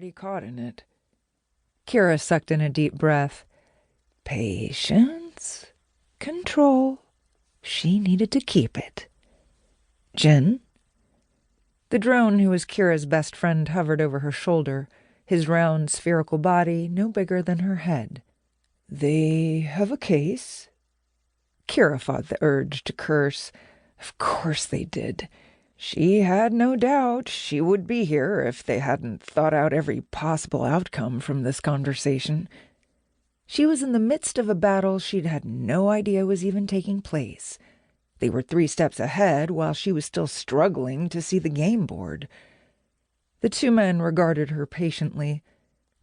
already caught in it. Kira sucked in a deep breath. Patience. Control. She needed to keep it. Jin? The drone, who was Kira's best friend, hovered over her shoulder, his round, spherical body no bigger than her head. They have a case? Kira fought the urge to curse. Of course they did. She had no doubt she would be here if they hadn't thought out every possible outcome from this conversation. She was in the midst of a battle she'd had no idea was even taking place. They were 3 steps ahead while she was still struggling to see the game board. The 2 men regarded her patiently.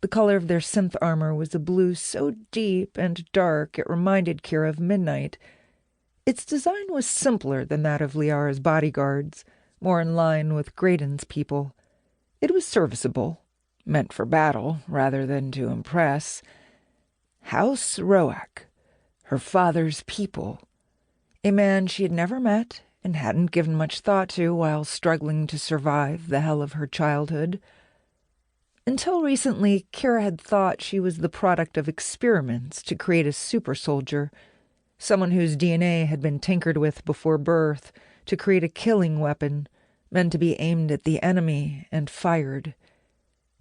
The color of their synth armor was a blue so deep and dark it reminded Kira of midnight. Its design was simpler than that of Liara's bodyguards, more in line with Graydon's people. It was serviceable, meant for battle rather than to impress. House Roake, her father's people. A man she had never met and hadn't given much thought to while struggling to survive the hell of her childhood. Until recently, Kira had thought she was the product of experiments to create a super soldier, someone whose DNA had been tinkered with before birth to create a killing weapon meant to be aimed at the enemy and fired.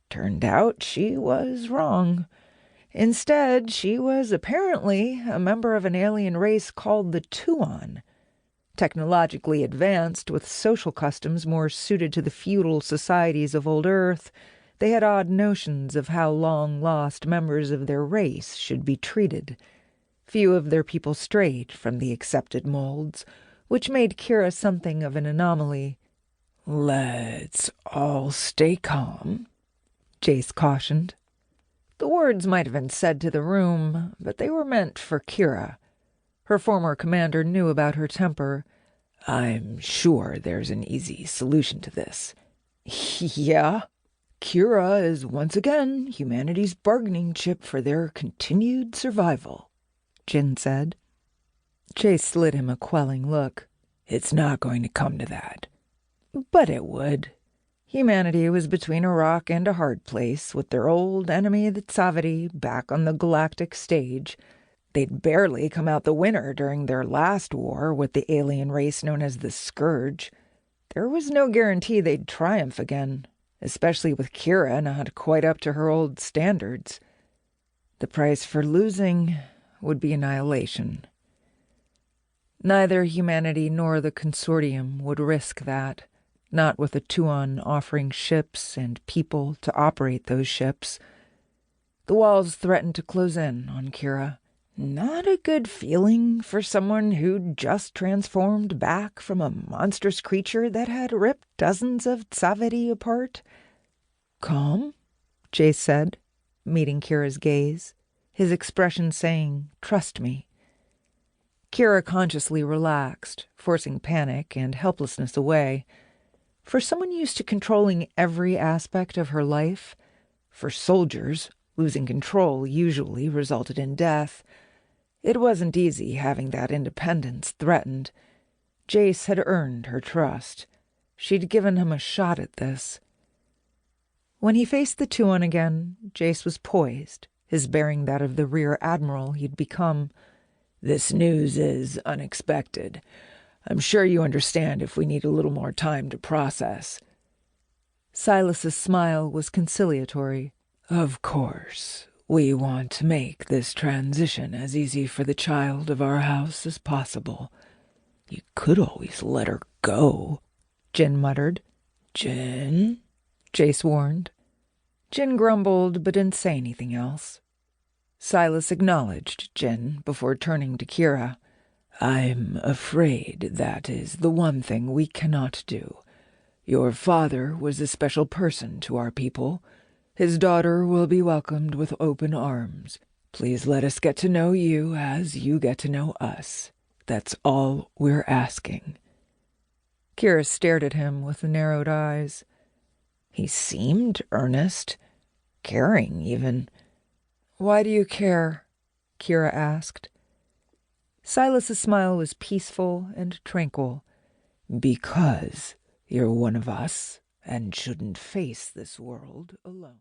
Turned out she was wrong. Instead, she was apparently a member of an alien race called the Tuon. Technologically advanced, with social customs more suited to the feudal societies of old Earth, they had odd notions of how long-lost members of their race should be treated. Few of their people strayed from the accepted molds, which made Kira something of an anomaly. "Let's all stay calm," Jace cautioned. The words might have been said to the room, but they were meant for Kira. Her former commander knew about her temper. "I'm sure there's an easy solution to this." "Yeah. Kira is once again humanity's bargaining chip for their continued survival," Jin said. Jace slid him a quelling look. "It's not going to come to that." But it would. Humanity was between a rock and a hard place, with their old enemy, the Tsavati, back on the galactic stage. They'd barely come out the winner during their last war with the alien race known as the Scourge. There was no guarantee they'd triumph again, especially with Kira not quite up to her old standards. The price for losing would be annihilation. Neither humanity nor the consortium would risk that. Not with a Tuon offering ships and people to operate those ships. The walls threatened to close in on Kira. Not a good feeling for someone who'd just transformed back from a monstrous creature that had ripped dozens of Tsavati apart. "Calm," Jace said, meeting Kira's gaze, his expression saying, "Trust me." Kira consciously relaxed, forcing panic and helplessness away. For someone used to controlling every aspect of her life, for soldiers, losing control usually resulted in death. It wasn't easy having that independence threatened. Jace had earned her trust. She'd given him a shot at this. When he faced the Tuon again, Jace was poised, his bearing that of the rear admiral he'd become. "This news is unexpected. I'm sure you understand if we need a little more time to process." Silas's smile was conciliatory. "Of course, we want to make this transition as easy for the child of our house as possible. You could always let her go," Jin muttered. "Jin?" Jace warned. Jin grumbled but didn't say anything else. Silas acknowledged Jin before turning to Kira. "I'm afraid that is the one thing we cannot do. Your father was a special person to our people. His daughter will be welcomed with open arms. Please let us get to know you as you get to know us. That's all we're asking." Kira stared at him with narrowed eyes. He seemed earnest, caring even. "Why do you care?" Kira asked. Silas's smile was peaceful and tranquil. "Because you're one of us and shouldn't face this world alone."